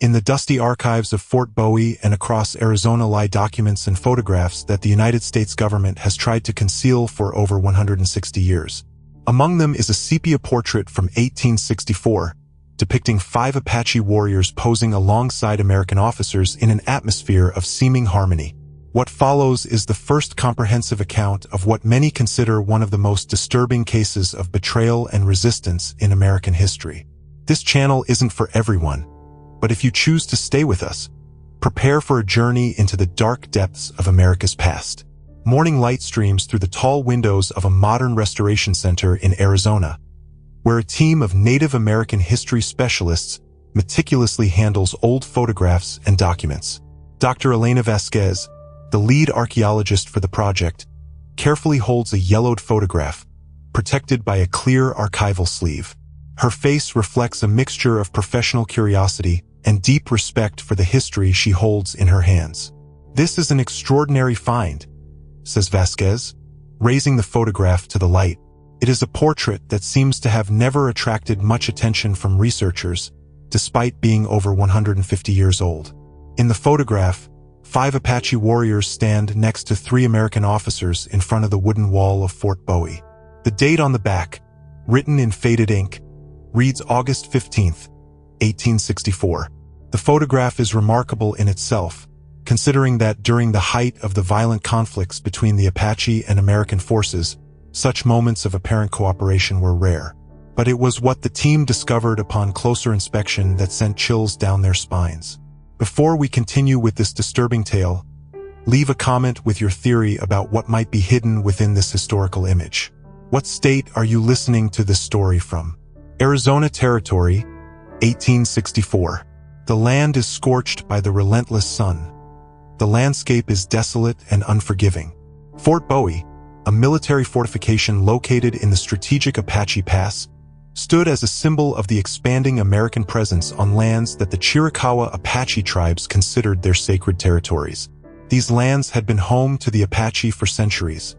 In the dusty archives of Fort Bowie and across Arizona lie documents and photographs that the United States government has tried to conceal for over 160 years. Among them is a sepia portrait from 1864, depicting 5 Apache warriors posing alongside American officers in an atmosphere of seeming harmony. What follows is the first comprehensive account of what many consider one of the most disturbing cases of betrayal and resistance in American history. This channel isn't for everyone, but if you choose to stay with us, prepare for a journey into the dark depths of America's past. Morning light streams through the tall windows of a modern restoration center in Arizona, where a team of Native American history specialists meticulously handles old photographs and documents. Dr. Elena Vasquez, the lead archaeologist for the project, carefully holds a yellowed photograph, protected by a clear archival sleeve. Her face reflects a mixture of professional curiosity and deep respect for the history she holds in her hands. "This is an extraordinary find," says Vasquez, raising the photograph to the light. It is a portrait that seems to have never attracted much attention from researchers, despite being over 150 years old. In the photograph, 5 Apache warriors stand next to 3 American officers in front of the wooden wall of Fort Bowie. The date on the back, written in faded ink, reads August 15th, 1864. The photograph is remarkable in itself, considering that during the height of the violent conflicts between the Apache and American forces, such moments of apparent cooperation were rare. But it was what the team discovered upon closer inspection that sent chills down their spines. Before we continue with this disturbing tale, leave a comment with your theory about what might be hidden within this historical image. What state are you listening to this story from? Arizona Territory, 1864. The land is scorched by the relentless sun. The landscape is desolate and unforgiving. Fort Bowie, a military fortification located in the strategic Apache Pass, stood as a symbol of the expanding American presence on lands that the Chiricahua Apache tribes considered their sacred territories. These lands had been home to the Apache for centuries,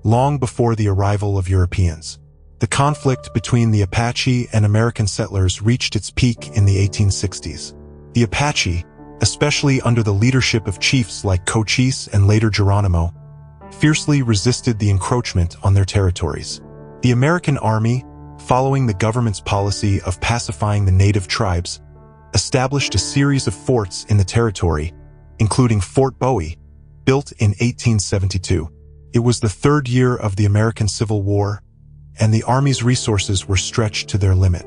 long before the arrival of Europeans. The conflict between the Apache and American settlers reached its peak in the 1860s. The Apache, especially under the leadership of chiefs like Cochise and later Geronimo, fiercely resisted the encroachment on their territories. The American Army, following the government's policy of pacifying the native tribes, established a series of forts in the territory, including Fort Bowie, built in 1872. It was the 3rd year of the American Civil War, and the Army's resources were stretched to their limit.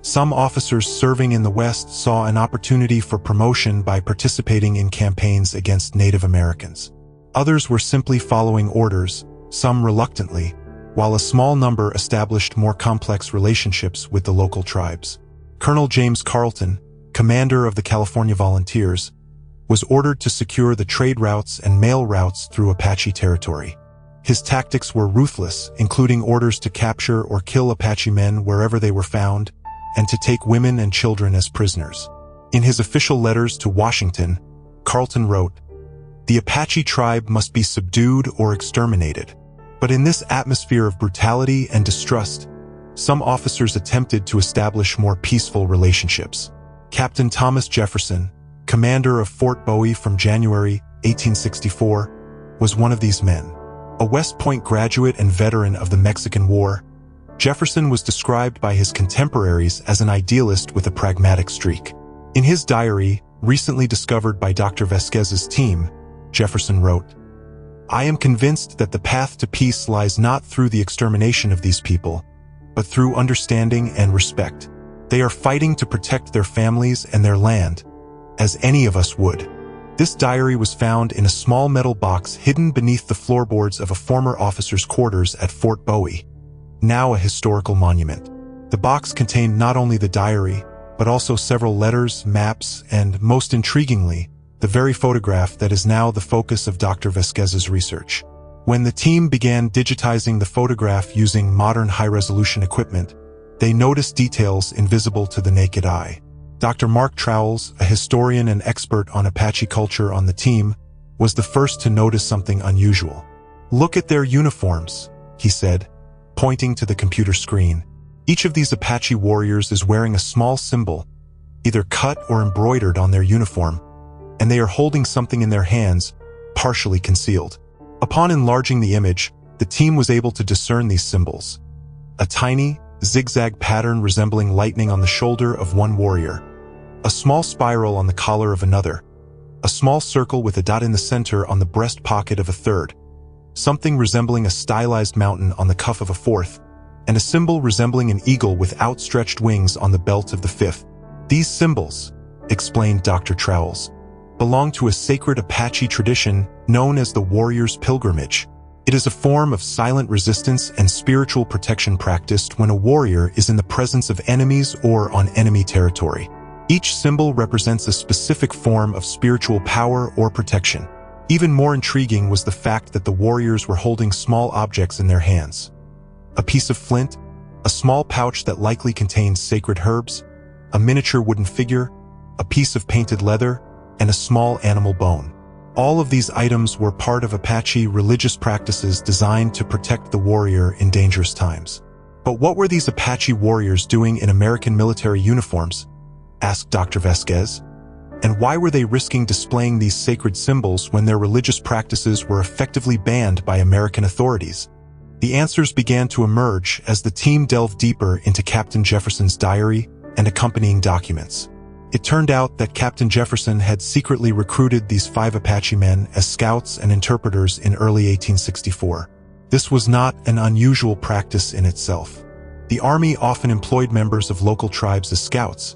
Some officers serving in the West saw an opportunity for promotion by participating in campaigns against Native Americans. Others were simply following orders, some reluctantly, while a small number established more complex relationships with the local tribes. Colonel James Carleton, commander of the California Volunteers, was ordered to secure the trade routes and mail routes through Apache territory. His tactics were ruthless, including orders to capture or kill Apache men wherever they were found, and to take women and children as prisoners. In his official letters to Washington, Carleton wrote, "The Apache tribe must be subdued or exterminated." But in this atmosphere of brutality and distrust, some officers attempted to establish more peaceful relationships. Captain Thomas Jefferson, commander of Fort Bowie from January 1864, was one of these men. A West Point graduate and veteran of the Mexican War, Jefferson was described by his contemporaries as an idealist with a pragmatic streak. In his diary, recently discovered by Dr. Vasquez's team, Jefferson wrote, "I am convinced that the path to peace lies not through the extermination of these people, but through understanding and respect. They are fighting to protect their families and their land, as any of us would." This diary was found in a small metal box hidden beneath the floorboards of a former officer's quarters at Fort Bowie, now a historical monument. The box contained not only the diary, but also several letters, maps, and, most intriguingly, the very photograph that is now the focus of Dr. Vasquez's research. When the team began digitizing the photograph using modern high-resolution equipment, they noticed details invisible to the naked eye. Dr. Mark Trowles, a historian and expert on Apache culture on the team, was the first to notice something unusual. "Look at their uniforms," he said, pointing to the computer screen. "Each of these Apache warriors is wearing a small symbol, either cut or embroidered on their uniform, and they are holding something in their hands, partially concealed. Upon enlarging the image, the team was able to discern these symbols. A tiny, zigzag pattern resembling lightning on the shoulder of one warrior, a small spiral on the collar of another, a small circle with a dot in the center on the breast pocket of a third, something resembling a stylized mountain on the cuff of a fourth, and a symbol resembling an eagle with outstretched wings on the belt of the fifth. These symbols, explained Dr. Trowles, belong to a sacred Apache tradition known as the warrior's pilgrimage. It is a form of silent resistance and spiritual protection practiced when a warrior is in the presence of enemies or on enemy territory. Each symbol represents a specific form of spiritual power or protection. Even more intriguing was the fact that the warriors were holding small objects in their hands. A piece of flint, a small pouch that likely contained sacred herbs, a miniature wooden figure, a piece of painted leather, and a small animal bone. All of these items were part of Apache religious practices designed to protect the warrior in dangerous times. But what were these Apache warriors doing in American military uniforms? Asked Dr. Vasquez. And why were they risking displaying these sacred symbols when their religious practices were effectively banned by American authorities? The answers began to emerge as the team delved deeper into Captain Jefferson's diary and accompanying documents. It turned out that Captain Jefferson had secretly recruited these 5 Apache men as scouts and interpreters in early 1864. This was not an unusual practice in itself. The Army often employed members of local tribes as scouts,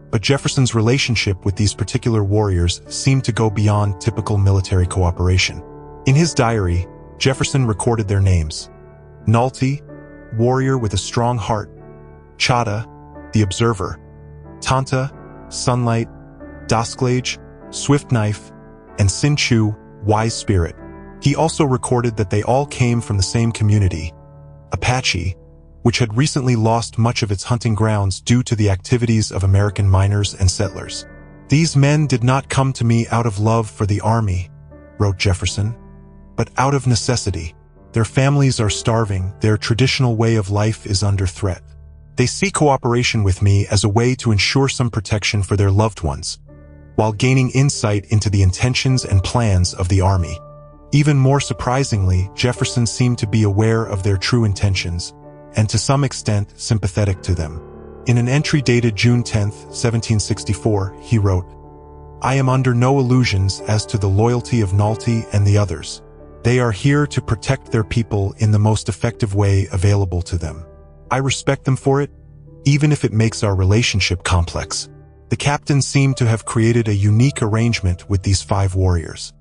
but Jefferson's relationship with these particular warriors seemed to go beyond typical military cooperation. In his diary, Jefferson recorded their names: Nalty, warrior with a strong heart; Chata, the observer; Tanta, sunlight; Dasklage, swift knife; and Sinchu, wise spirit. He also recorded that they all came from the same community, Apache, which had recently lost much of its hunting grounds due to the activities of American miners and settlers. "These men did not come to me out of love for the army," wrote Jefferson, "but out of necessity. Their families are starving, their traditional way of life is under threat. They see cooperation with me as a way to ensure some protection for their loved ones, while gaining insight into the intentions and plans of the army." Even more surprisingly, Jefferson seemed to be aware of their true intentions, and to some extent sympathetic to them. In an entry dated June 10, 1764, he wrote, "I am under no illusions as to the loyalty of Nalty and the others. They are here to protect their people in the most effective way available to them. I respect them for it, even if it makes our relationship complex." The captain seemed to have created a unique arrangement with these 5 warriors.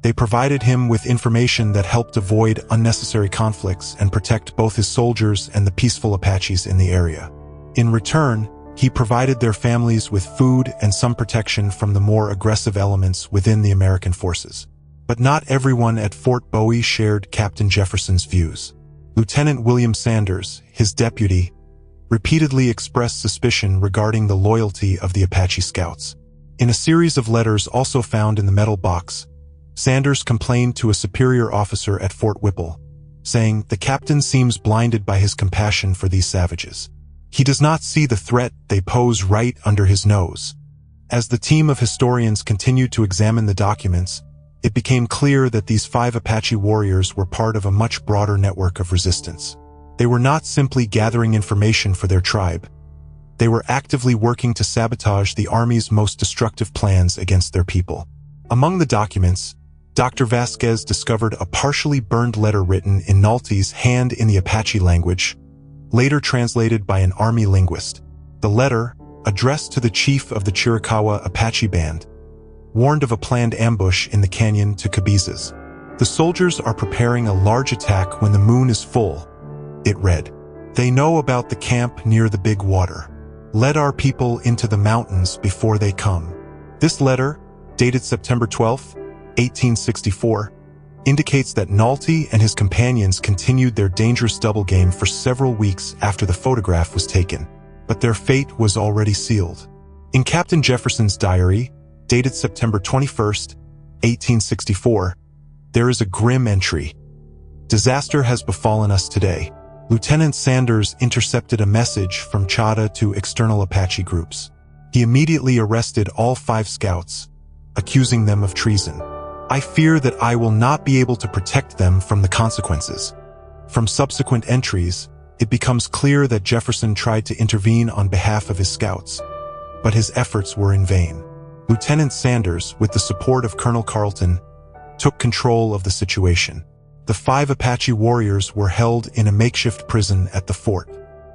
They provided him with information that helped avoid unnecessary conflicts and protect both his soldiers and the peaceful Apaches in the area. In return, he provided their families with food and some protection from the more aggressive elements within the American forces. But not everyone at Fort Bowie shared Captain Jefferson's views. Lieutenant William Sanders, his deputy, repeatedly expressed suspicion regarding the loyalty of the Apache scouts. In a series of letters also found in the metal box, Sanders complained to a superior officer at Fort Whipple, saying, "The captain seems blinded by his compassion for these savages. He does not see the threat they pose right under his nose." As the team of historians continued to examine the documents, it became clear that these 5 Apache warriors were part of a much broader network of resistance. They were not simply gathering information for their tribe. They were actively working to sabotage the Army's most destructive plans against their people. Among the documents, Dr. Vasquez discovered a partially burned letter written in Nalty's hand in the Apache language, later translated by an Army linguist. The letter, addressed to the chief of the Chiricahua Apache band, warned of a planned ambush in the canyon to Cabezas. "The soldiers are preparing a large attack when the moon is full," it read. "They know about the camp near the big water. Let our people into the mountains before they come." This letter, dated September 12, 1864, indicates that Nalty and his companions continued their dangerous double game for several weeks after the photograph was taken, but their fate was already sealed. In Captain Jefferson's diary, dated September 21, 1864, there is a grim entry. "Disaster has befallen us today. Lieutenant Sanders intercepted a message from Chata to external Apache groups. He immediately arrested all 5 scouts, accusing them of treason. I fear that I will not be able to protect them from the consequences. From subsequent entries, it becomes clear that Jefferson tried to intervene on behalf of his scouts, but his efforts were in vain. Lieutenant Sanders, with the support of Colonel Carleton, took control of the situation. The 5 Apache warriors were held in a makeshift prison at the fort.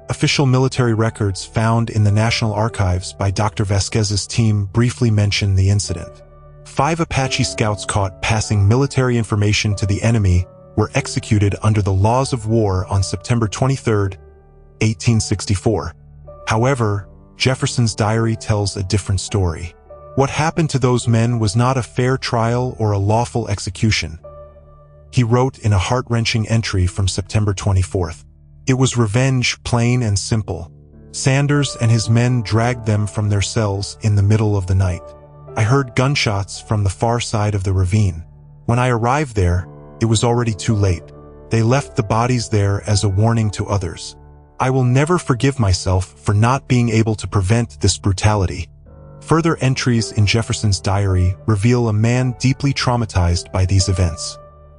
Official military records found in the National Archives by Dr. Vasquez's team briefly mention the incident. 5 Apache scouts caught passing military information to the enemy were executed under the laws of war on September 23, 1864. However, Jefferson's diary tells a different story. What happened to those men was not a fair trial or a lawful execution. He wrote in a heart-wrenching entry from September 24th. It was revenge, plain and simple. Sanders and his men dragged them from their cells in the middle of the night. I heard gunshots from the far side of the ravine. When I arrived there, it was already too late. They left the bodies there as a warning to others. I will never forgive myself for not being able to prevent this brutality. Further entries in Jefferson's diary reveal a man deeply traumatized by these events.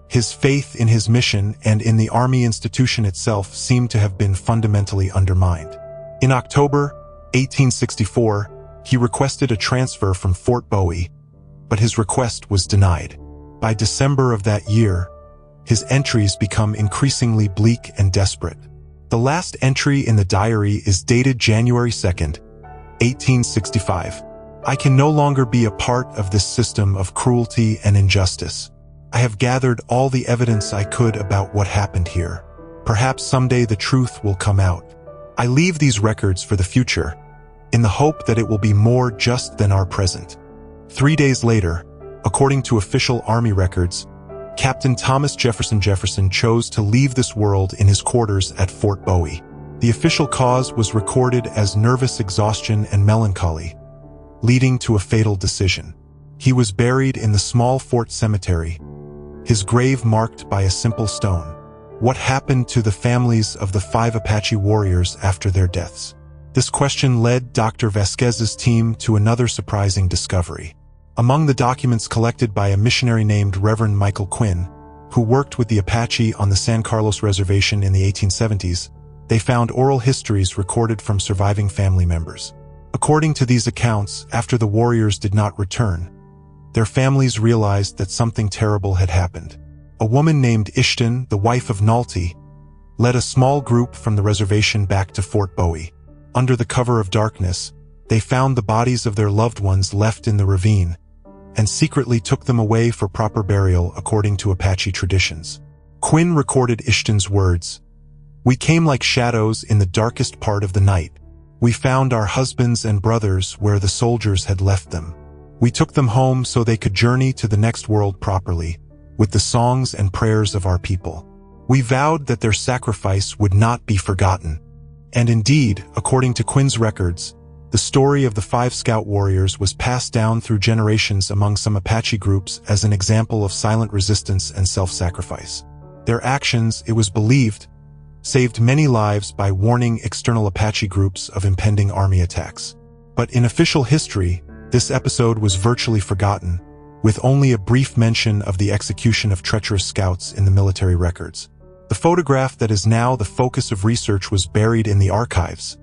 His faith in his mission and in the Army institution itself seemed to have been fundamentally undermined. In October 1864, he requested a transfer from Fort Bowie, but his request was denied. By December of that year, his entries become increasingly bleak and desperate. The last entry in the diary is dated January 2nd, 1865. I can no longer be a part of this system of cruelty and injustice. I have gathered all the evidence I could about what happened here. Perhaps someday the truth will come out. I leave these records for the future, in the hope that it will be more just than our present. 3 days later, according to official Army records, Captain Thomas Jefferson chose to leave this world in his quarters at Fort Bowie. The official cause was recorded as nervous exhaustion and melancholy, leading to a fatal decision. He was buried in the small fort cemetery, his grave marked by a simple stone. What happened to the families of the 5 Apache warriors after their deaths? This question led Dr. Vasquez's team to another surprising discovery. Among the documents collected by a missionary named Reverend Michael Quinn, who worked with the Apache on the San Carlos Reservation in the 1870s, they found oral histories recorded from surviving family members. According to these accounts, after the warriors did not return, their families realized that something terrible had happened. A woman named Ishton, the wife of Nalty, led a small group from the reservation back to Fort Bowie. Under the cover of darkness, they found the bodies of their loved ones left in the ravine and secretly took them away for proper burial according to Apache traditions. Quinn recorded Ishton's words, "We came like shadows in the darkest part of the night. We found our husbands and brothers where the soldiers had left them. We took them home so they could journey to the next world properly, with the songs and prayers of our people. We vowed that their sacrifice would not be forgotten." And indeed, according to Quinn's records, the story of the 5 scout warriors was passed down through generations among some Apache groups as an example of silent resistance and self-sacrifice. Their actions, it was believed, saved many lives by warning external Apache groups of impending army attacks. But in official history, this episode was virtually forgotten, with only a brief mention of the execution of treacherous scouts in the military records. The photograph that is now the focus of research was buried in the archives,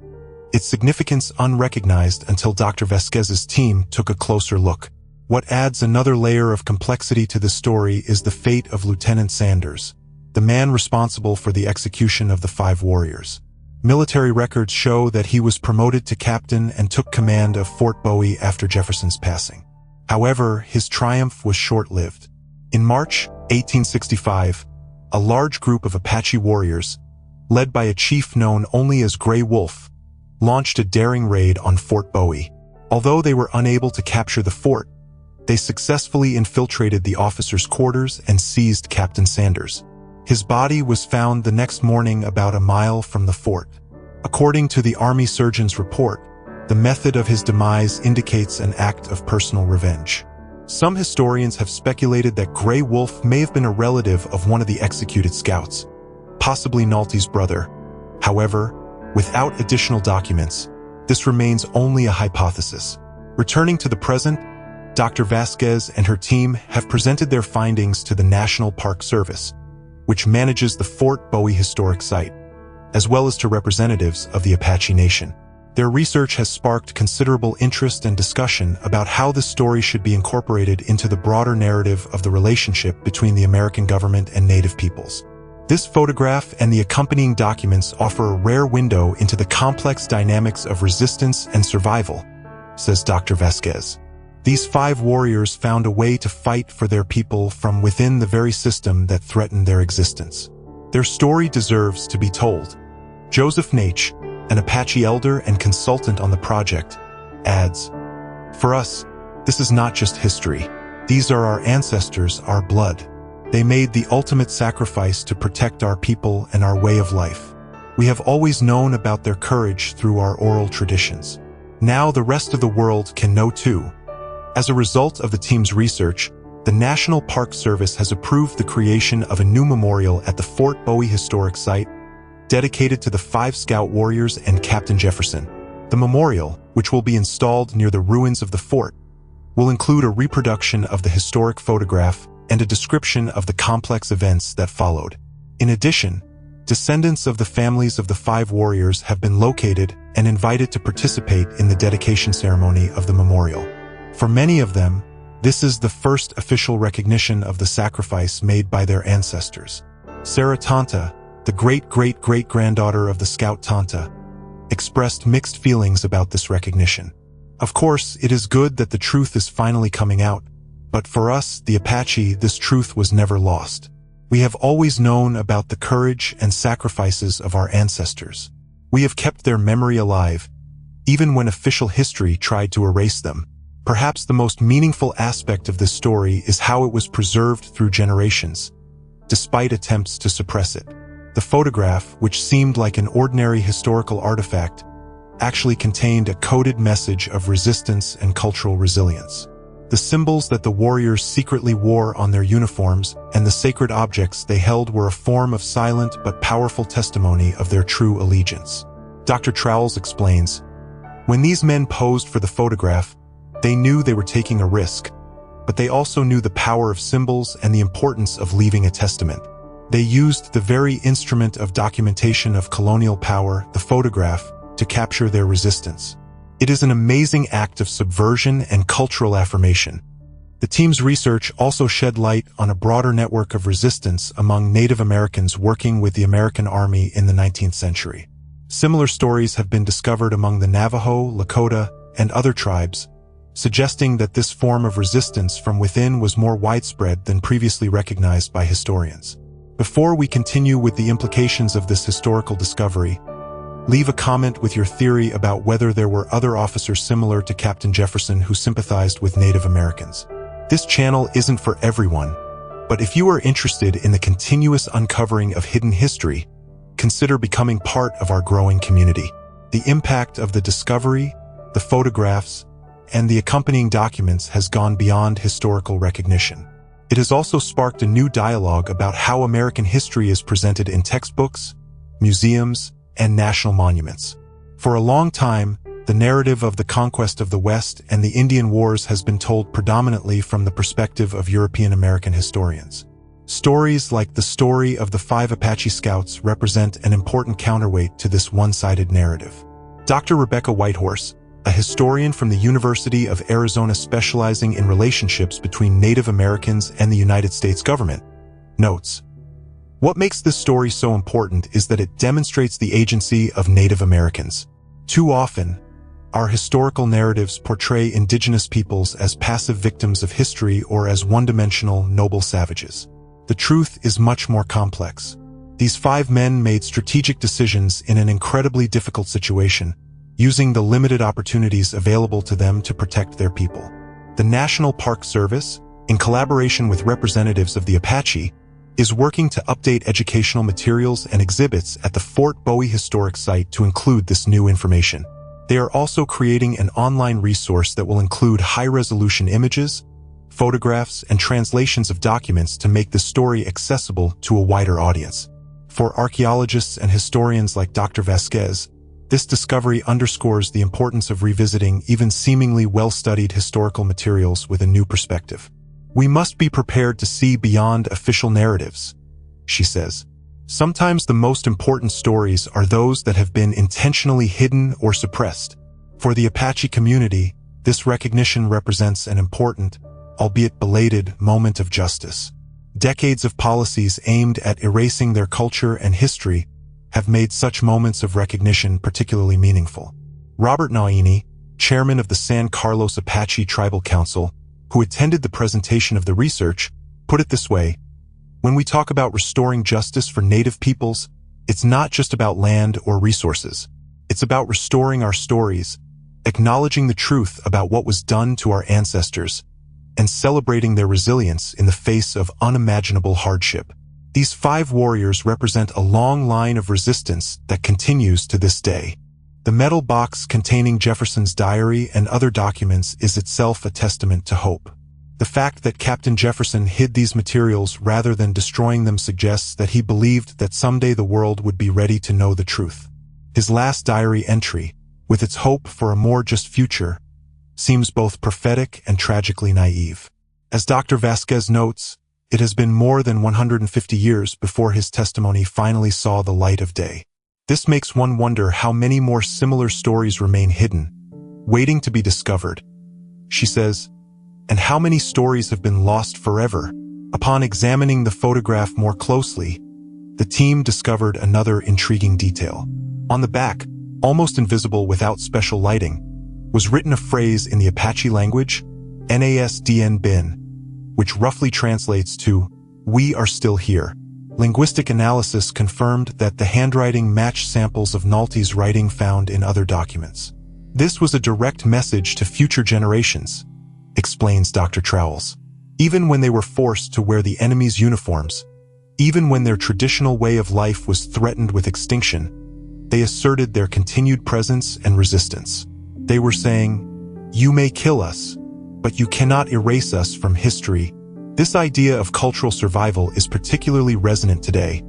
its significance unrecognized until Dr. Vasquez's team took a closer look. What adds another layer of complexity to the story is the fate of Lieutenant Sanders, the man responsible for the execution of the 5 warriors. Military records show that he was promoted to captain and took command of Fort Bowie after Jefferson's passing. However, his triumph was short-lived. In March 1865, a large group of Apache warriors, led by a chief known only as Gray Wolf, launched a daring raid on Fort Bowie. Although they were unable to capture the fort, they successfully infiltrated the officers' quarters and seized Captain Sanders. His body was found the next morning about a mile from the fort. According to the Army surgeon's report, the method of his demise indicates an act of personal revenge. Some historians have speculated that Gray Wolf may have been a relative of one of the executed scouts, possibly Nalty's brother. However, without additional documents, this remains only a hypothesis. Returning to the present, Dr. Vasquez and her team have presented their findings to the National Park Service, which manages the Fort Bowie Historic Site, as well as to representatives of the Apache Nation. Their research has sparked considerable interest and discussion about how this story should be incorporated into the broader narrative of the relationship between the American government and Native peoples. This photograph and the accompanying documents offer a rare window into the complex dynamics of resistance and survival, says Dr. Vasquez. These 5 warriors found a way to fight for their people from within the very system that threatened their existence. Their story deserves to be told. Joseph Naich, an Apache elder and consultant on the project, adds, "For us, this is not just history. These are our ancestors, our blood. They made the ultimate sacrifice to protect our people and our way of life. We have always known about their courage through our oral traditions. Now the rest of the world can know too." As a result of the team's research, the National Park Service has approved the creation of a new memorial at the Fort Bowie Historic Site, dedicated to the 5 Scout warriors and Captain Jefferson. The memorial, which will be installed near the ruins of the fort, will include a reproduction of the historic photograph and a description of the complex events that followed. In addition, descendants of the families of the 5 warriors have been located and invited to participate in the dedication ceremony of the memorial. For many of them, this is the first official recognition of the sacrifice made by their ancestors. Sarah Tonta, the great-great-great-granddaughter of the Scout Tonta, expressed mixed feelings about this recognition. Of course, it is good that the truth is finally coming out, but for us, the Apache, this truth was never lost. We have always known about the courage and sacrifices of our ancestors. We have kept their memory alive, even when official history tried to erase them. Perhaps the most meaningful aspect of this story is how it was preserved through generations, despite attempts to suppress it. The photograph, which seemed like an ordinary historical artifact, actually contained a coded message of resistance and cultural resilience. The symbols that the warriors secretly wore on their uniforms and the sacred objects they held were a form of silent but powerful testimony of their true allegiance. Dr. Trowles explains, "When these men posed for the photograph, they knew they were taking a risk, but they also knew the power of symbols and the importance of leaving a testament. They used the very instrument of documentation of colonial power, the photograph, to capture their resistance. It is an amazing act of subversion and cultural affirmation." The team's research also shed light on a broader network of resistance among Native Americans working with the American Army in the 19th century. Similar stories have been discovered among the Navajo, Lakota, and other tribes, suggesting that this form of resistance from within was more widespread than previously recognized by historians. Before we continue with the implications of this historical discovery, leave a comment with your theory about whether there were other officers similar to Captain Jefferson who sympathized with Native Americans. This channel isn't for everyone, but if you are interested in the continuous uncovering of hidden history, consider becoming part of our growing community. The impact of the discovery, the photographs, and the accompanying documents has gone beyond historical recognition. It has also sparked a new dialogue about how American history is presented in textbooks, museums, and national monuments. For a long time, the narrative of the conquest of the West and the Indian Wars has been told predominantly from the perspective of European American historians. Stories like the story of the 5 Apache Scouts represent an important counterweight to this one-sided narrative. Dr. Rebecca Whitehorse, a historian from the University of Arizona specializing in relationships between Native Americans and the United States government, notes, "What makes this story so important is that it demonstrates the agency of Native Americans. Too often, our historical narratives portray indigenous peoples as passive victims of history or as one-dimensional, noble savages. The truth is much more complex. These 5 men made strategic decisions in an incredibly difficult situation, using the limited opportunities available to them to protect their people. The National Park Service, in collaboration with representatives of the Apache, is working to update educational materials and exhibits at the Fort Bowie Historic Site to include this new information. They are also creating an online resource that will include high-resolution images, photographs, and translations of documents to make the story accessible to a wider audience. For archaeologists and historians like Dr. Vasquez, This discovery underscores the importance of revisiting even seemingly well-studied historical materials with a new perspective. We must be prepared to see beyond official narratives, she says. Sometimes the most important stories are those that have been intentionally hidden or suppressed. For the Apache community, this recognition represents an important, albeit belated, moment of justice. Decades of policies aimed at erasing their culture and history have made such moments of recognition particularly meaningful. Robert Naini, chairman of the San Carlos Apache Tribal Council, who attended the presentation of the research, put it this way: "When we talk about restoring justice for Native peoples, it's not just about land or resources. It's about restoring our stories, acknowledging the truth about what was done to our ancestors, and celebrating their resilience in the face of unimaginable hardship." These 5 warriors represent a long line of resistance that continues to this day. The metal box containing Jefferson's diary and other documents is itself a testament to hope. The fact that Captain Jefferson hid these materials rather than destroying them suggests that he believed that someday the world would be ready to know the truth. His last diary entry, with its hope for a more just future, seems both prophetic and tragically naive. As Dr. Vasquez notes, it has been more than 150 years before his testimony finally saw the light of day. This makes one wonder how many more similar stories remain hidden, waiting to be discovered. She says, and how many stories have been lost forever? Upon examining the photograph more closely, the team discovered another intriguing detail. On the back, almost invisible without special lighting, was written a phrase in the Apache language, "Nasdn bin," which roughly translates to, "We are still here." Linguistic analysis confirmed that the handwriting matched samples of Nalte's writing found in other documents. This was a direct message to future generations, explains Dr. Trowles. Even when they were forced to wear the enemy's uniforms, even when their traditional way of life was threatened with extinction, they asserted their continued presence and resistance. They were saying, "You may kill us, but you cannot erase us from history." This idea of cultural survival is particularly resonant today,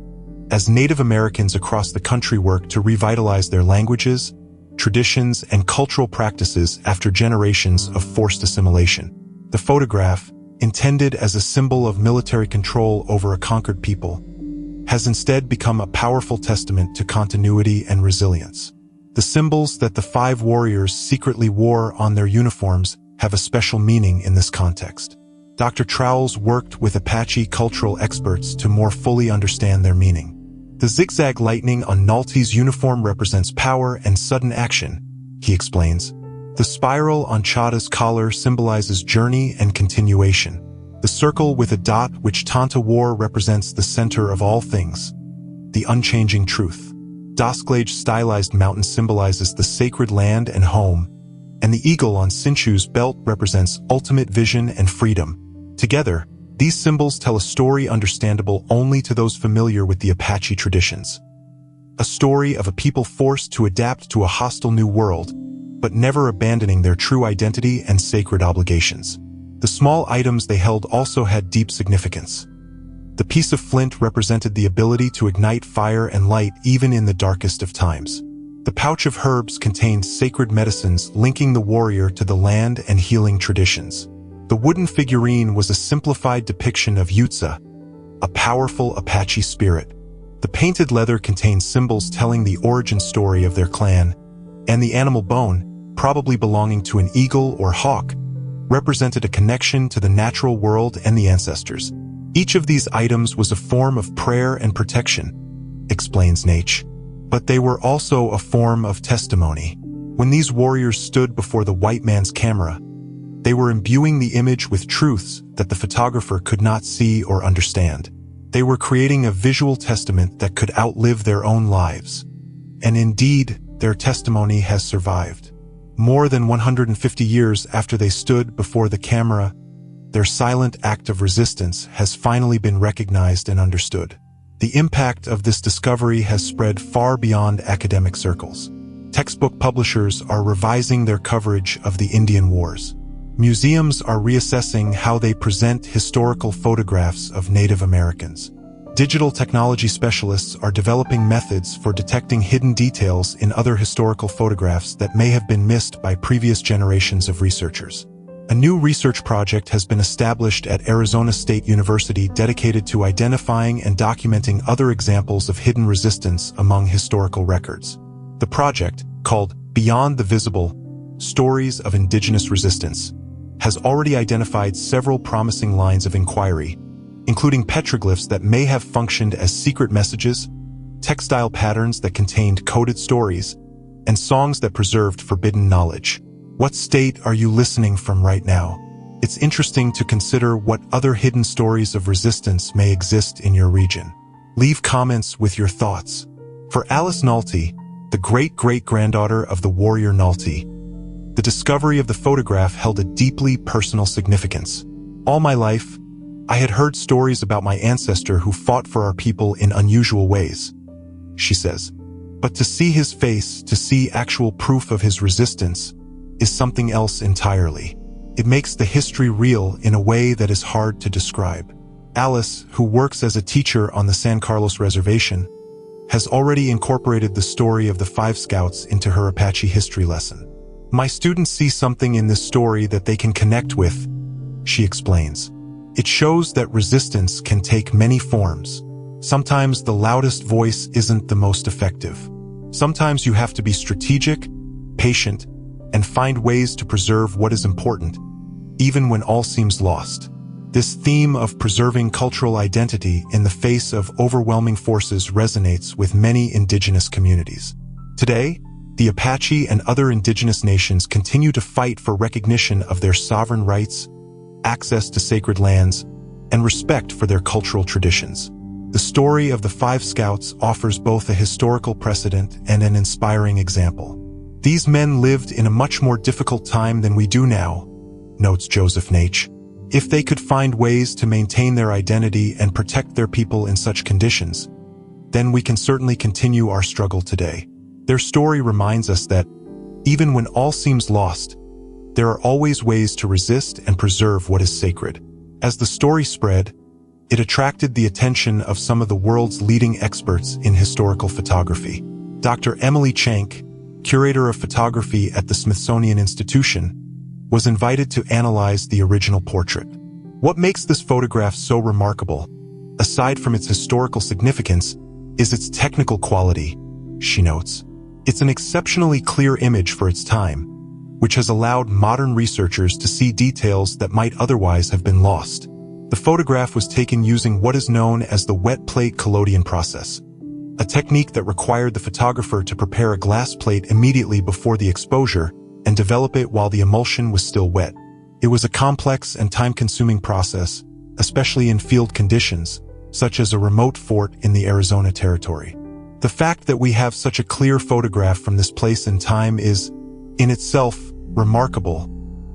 as Native Americans across the country work to revitalize their languages, traditions, and cultural practices after generations of forced assimilation. The photograph, intended as a symbol of military control over a conquered people, has instead become a powerful testament to continuity and resilience. The symbols that the 5 warriors secretly wore on their uniforms have a special meaning in this context. Dr. Trowles worked with Apache cultural experts to more fully understand their meaning. The zigzag lightning on Nalte's uniform represents power and sudden action, he explains. The spiral on Chada's collar symbolizes journey and continuation. The circle with a dot which Tanta wore represents the center of all things, the unchanging truth. Dasglage stylized mountain symbolizes the sacred land and home, and the eagle on Sinchu's belt represents ultimate vision and freedom. Together, these symbols tell a story understandable only to those familiar with the Apache traditions. A story of a people forced to adapt to a hostile new world, but never abandoning their true identity and sacred obligations. The small items they held also had deep significance. The piece of flint represented the ability to ignite fire and light even in the darkest of times. The pouch of herbs contained sacred medicines linking the warrior to the land and healing traditions. The wooden figurine was a simplified depiction of Yutza, a powerful Apache spirit. The painted leather contained symbols telling the origin story of their clan, and the animal bone, probably belonging to an eagle or hawk, represented a connection to the natural world and the ancestors. Each of these items was a form of prayer and protection, explains Nach. But they were also a form of testimony. When these warriors stood before the white man's camera, they were imbuing the image with truths that the photographer could not see or understand. They were creating a visual testament that could outlive their own lives. And indeed, their testimony has survived. More than 150 years after they stood before the camera, their silent act of resistance has finally been recognized and understood. The impact of this discovery has spread far beyond academic circles. Textbook publishers are revising their coverage of the Indian Wars. Museums are reassessing how they present historical photographs of Native Americans. Digital technology specialists are developing methods for detecting hidden details in other historical photographs that may have been missed by previous generations of researchers. A new research project has been established at Arizona State University dedicated to identifying and documenting other examples of hidden resistance among historical records. The project, called Beyond the Visible: Stories of Indigenous Resistance, has already identified several promising lines of inquiry, including petroglyphs that may have functioned as secret messages, textile patterns that contained coded stories, and songs that preserved forbidden knowledge. What state are you listening from right now? It's interesting to consider what other hidden stories of resistance may exist in your region. Leave comments with your thoughts. For Alice Nolte, the great-great-granddaughter of the warrior Nolte, the discovery of the photograph held a deeply personal significance. All my life, I had heard stories about my ancestor who fought for our people in unusual ways, she says. But to see his face, to see actual proof of his resistance, is something else entirely. It makes the history real in a way that is hard to describe. Alice, who works as a teacher on the San Carlos Reservation, has already incorporated the story of the 5 Scouts into her Apache history lesson. My students see something in this story that they can connect with, she explains. It shows that resistance can take many forms. Sometimes the loudest voice isn't the most effective. Sometimes you have to be strategic, patient, and find ways to preserve what is important, even when all seems lost. This theme of preserving cultural identity in the face of overwhelming forces resonates with many indigenous communities. Today, the Apache and other indigenous nations continue to fight for recognition of their sovereign rights, access to sacred lands, and respect for their cultural traditions. The story of the 5 Scouts offers both a historical precedent and an inspiring example. These men lived in a much more difficult time than we do now, notes Joseph Naich. If they could find ways to maintain their identity and protect their people in such conditions, then we can certainly continue our struggle today. Their story reminds us that, even when all seems lost, there are always ways to resist and preserve what is sacred. As the story spread, it attracted the attention of some of the world's leading experts in historical photography. Dr. Emily Schenk, curator of photography at the Smithsonian Institution, was invited to analyze the original portrait. What makes this photograph so remarkable, aside from its historical significance, is its technical quality, she notes. It's an exceptionally clear image for its time, which has allowed modern researchers to see details that might otherwise have been lost. The photograph was taken using what is known as the wet plate collodion process, a technique that required the photographer to prepare a glass plate immediately before the exposure and develop it while the emulsion was still wet. It was a complex and time-consuming process, especially in field conditions, such as a remote fort in the Arizona territory. The fact that we have such a clear photograph from this place and time is, in itself, remarkable,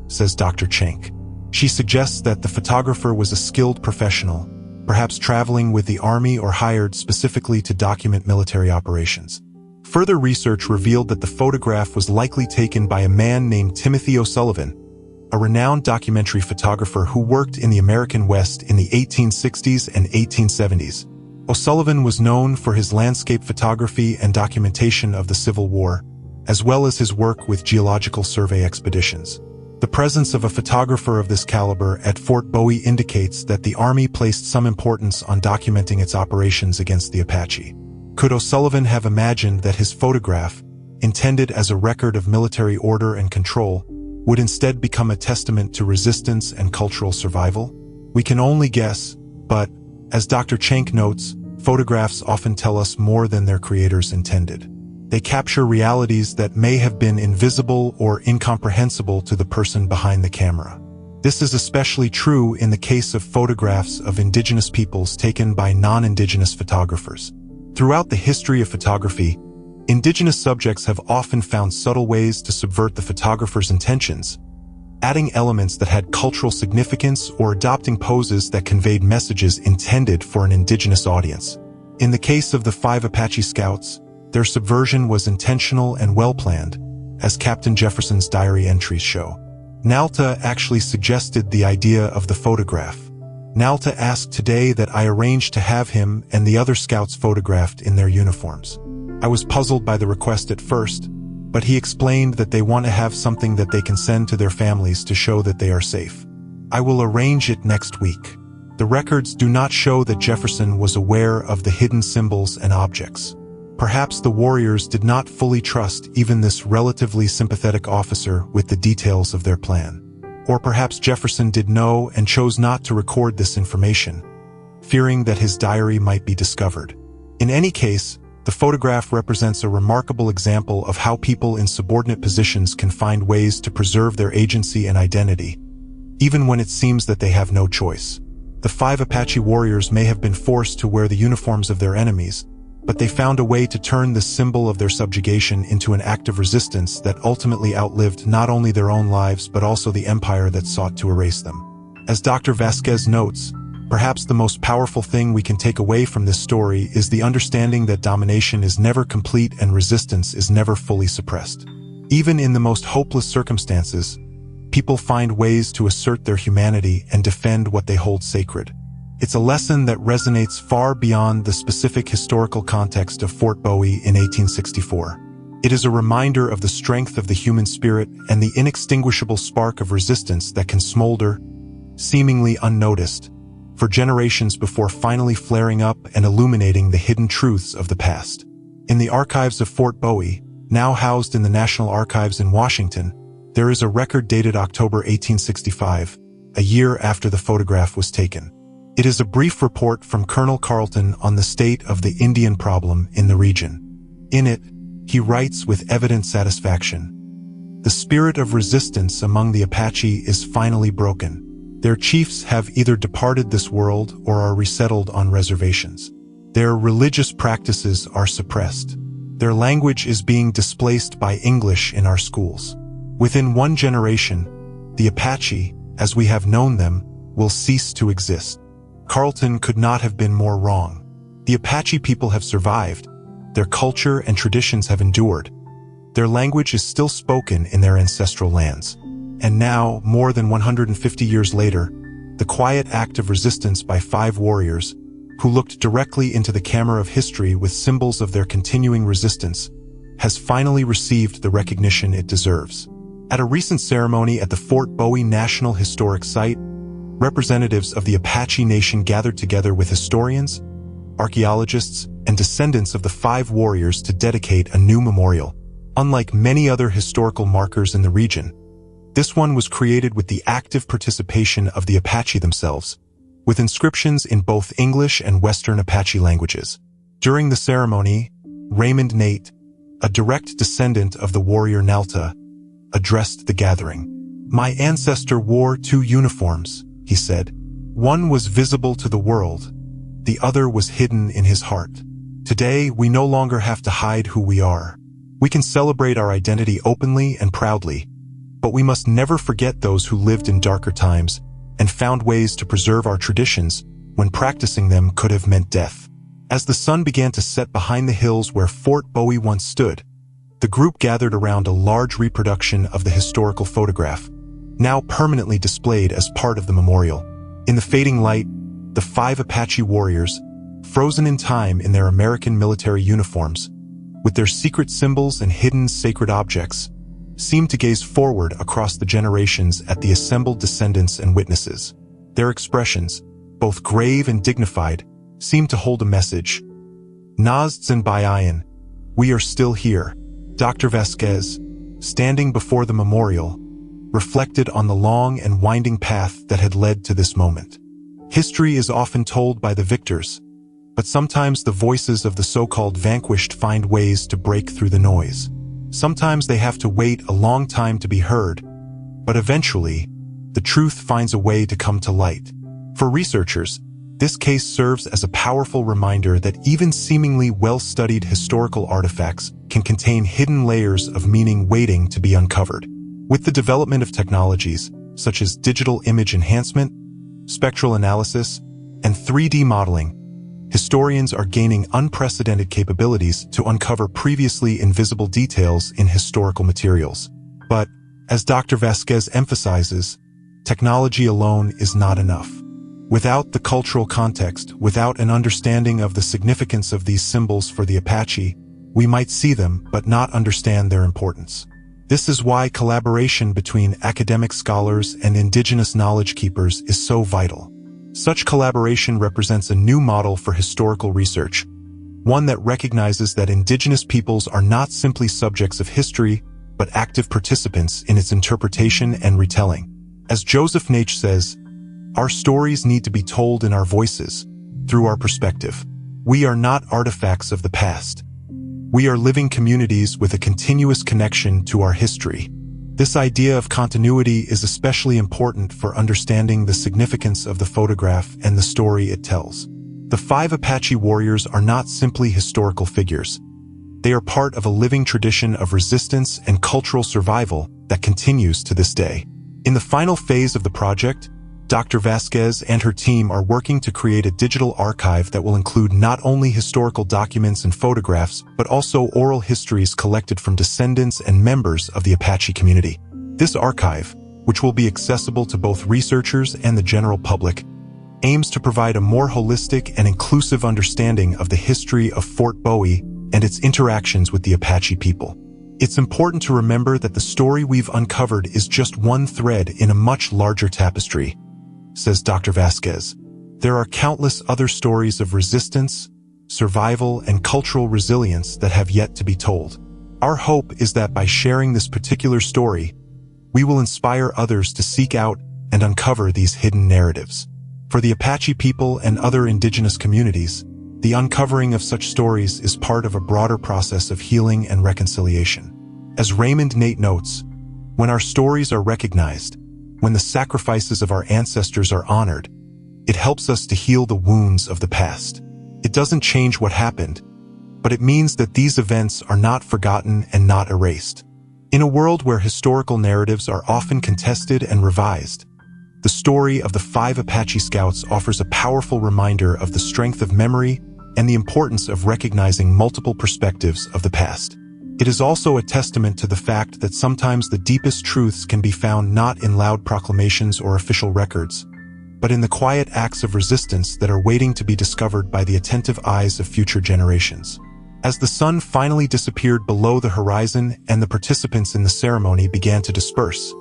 says Dr. Schenk. She suggests that the photographer was a skilled professional, perhaps traveling with the army or hired specifically to document military operations. Further research revealed that the photograph was likely taken by a man named Timothy O'Sullivan, a renowned documentary photographer who worked in the American West in the 1860s and 1870s. O'Sullivan was known for his landscape photography and documentation of the Civil War, as well as his work with geological survey expeditions. The presence of a photographer of this caliber at Fort Bowie indicates that the Army placed some importance on documenting its operations against the Apache. Could O'Sullivan have imagined that his photograph, intended as a record of military order and control, would instead become a testament to resistance and cultural survival? We can only guess, but, as Dr. Schenk notes, photographs often tell us more than their creators intended. They capture realities that may have been invisible or incomprehensible to the person behind the camera. This is especially true in the case of photographs of indigenous peoples taken by non-indigenous photographers. Throughout the history of photography, indigenous subjects have often found subtle ways to subvert the photographer's intentions, adding elements that had cultural significance or adopting poses that conveyed messages intended for an indigenous audience. In the case of the 5 Apache Scouts, their subversion was intentional and well-planned, as Captain Jefferson's diary entries show. Nalta actually suggested the idea of the photograph, Nalta asked today that I arranged to have him and the other scouts photographed in their uniforms. I was puzzled by the request at first, but he explained that they want to have something that they can send to their families to show that they are safe. I will arrange it next week. The records do not show that Jefferson was aware of the hidden symbols and objects. Perhaps the warriors did not fully trust even this relatively sympathetic officer with the details of their plan. Or perhaps Jefferson did know and chose not to record this information, fearing that his diary might be discovered. In any case, the photograph represents a remarkable example of how people in subordinate positions can find ways to preserve their agency and identity, even when it seems that they have no choice. The 5 Apache warriors may have been forced to wear the uniforms of their enemies, but they found a way to turn this symbol of their subjugation into an act of resistance that ultimately outlived not only their own lives but also the empire that sought to erase them. As Dr. Vasquez notes, perhaps the most powerful thing we can take away from this story is the understanding that domination is never complete and resistance is never fully suppressed. Even in the most hopeless circumstances, people find ways to assert their humanity and defend what they hold sacred. It's a lesson that resonates far beyond the specific historical context of Fort Bowie in 1864. It is a reminder of the strength of the human spirit and the inextinguishable spark of resistance that can smolder, seemingly unnoticed, for generations before finally flaring up and illuminating the hidden truths of the past. In the archives of Fort Bowie, now housed in the National Archives in Washington, there is a record dated October 1865, a year after the photograph was taken. It is a brief report from Colonel Carleton on the state of the Indian problem in the region. In it, he writes with evident satisfaction, "The spirit of resistance among the Apache is finally broken. Their chiefs have either departed this world or are resettled on reservations. Their religious practices are suppressed. Their language is being displaced by English in our schools. Within one generation, the Apache, as we have known them, will cease to exist." Carleton could not have been more wrong. The Apache people have survived. Their culture and traditions have endured. Their language is still spoken in their ancestral lands. And now, more than 150 years later, the quiet act of resistance by 5 warriors, who looked directly into the camera of history with symbols of their continuing resistance, has finally received the recognition it deserves. At a recent ceremony at the Fort Bowie National Historic Site, representatives of the Apache Nation gathered together with historians, archaeologists, and descendants of the 5 warriors to dedicate a new memorial. Unlike many other historical markers in the region, this one was created with the active participation of the Apache themselves, with inscriptions in both English and Western Apache languages. During the ceremony, Raymond Nate, a direct descendant of the warrior Nalta, addressed the gathering. "My ancestor wore 2 uniforms," he said. "One was visible to the world, the other was hidden in his heart. Today, we no longer have to hide who we are. We can celebrate our identity openly and proudly, but we must never forget those who lived in darker times and found ways to preserve our traditions when practicing them could have meant death." As the sun began to set behind the hills where Fort Bowie once stood, the group gathered around a large reproduction of the historical photograph, now permanently displayed as part of the memorial. In the fading light, the 5 Apache warriors, frozen in time in their American military uniforms, with their secret symbols and hidden sacred objects, seemed to gaze forward across the generations at the assembled descendants and witnesses. Their expressions, both grave and dignified, seemed to hold a message. "Nazds and Bayan, we are still here." Dr. Vasquez, standing before the memorial, reflected on the long and winding path that had led to this moment. History is often told by the victors, but sometimes the voices of the so-called vanquished find ways to break through the noise. Sometimes they have to wait a long time to be heard, but eventually, the truth finds a way to come to light. For researchers, this case serves as a powerful reminder that even seemingly well-studied historical artifacts can contain hidden layers of meaning waiting to be uncovered. With the development of technologies such as digital image enhancement, spectral analysis, and 3D modeling, historians are gaining unprecedented capabilities to uncover previously invisible details in historical materials. But, as Dr. Vasquez emphasizes, technology alone is not enough. Without the cultural context, without an understanding of the significance of these symbols for the Apache, we might see them but not understand their importance. This is why collaboration between academic scholars and indigenous knowledge keepers is so vital. Such collaboration represents a new model for historical research, one that recognizes that indigenous peoples are not simply subjects of history, but active participants in its interpretation and retelling. As Joseph Naich says, our stories need to be told in our voices, through our perspective. We are not artifacts of the past. We are living communities with a continuous connection to our history. This idea of continuity is especially important for understanding the significance of the photograph and the story it tells. The 5 Apache warriors are not simply historical figures. They are part of a living tradition of resistance and cultural survival that continues to this day. In the final phase of the project, Dr. Vasquez and her team are working to create a digital archive that will include not only historical documents and photographs, but also oral histories collected from descendants and members of the Apache community. This archive, which will be accessible to both researchers and the general public, aims to provide a more holistic and inclusive understanding of the history of Fort Bowie and its interactions with the Apache people. It's important to remember that the story we've uncovered is just one thread in a much larger tapestry, says Dr. Vasquez. There are countless other stories of resistance, survival, and cultural resilience that have yet to be told. Our hope is that by sharing this particular story, we will inspire others to seek out and uncover these hidden narratives. For the Apache people and other indigenous communities, the uncovering of such stories is part of a broader process of healing and reconciliation. As Raymond Nate notes, when our stories are recognized, when the sacrifices of our ancestors are honored, it helps us to heal the wounds of the past. It doesn't change what happened, but it means that these events are not forgotten and not erased. In a world where historical narratives are often contested and revised, the story of the 5 Apache Scouts offers a powerful reminder of the strength of memory and the importance of recognizing multiple perspectives of the past. It is also a testament to the fact that sometimes the deepest truths can be found not in loud proclamations or official records, but in the quiet acts of resistance that are waiting to be discovered by the attentive eyes of future generations. As the sun finally disappeared below the horizon and the participants in the ceremony began to disperse,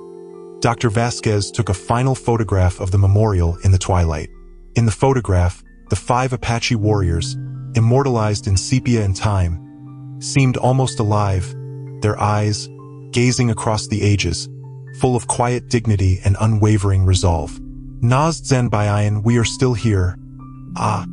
Dr. Vasquez took a final photograph of the memorial in the twilight. In the photograph, the 5 Apache warriors, immortalized in sepia and time, seemed almost alive, their eyes, gazing across the ages, full of quiet dignity and unwavering resolve. Naz Zen Bayan, we are still here. Ah,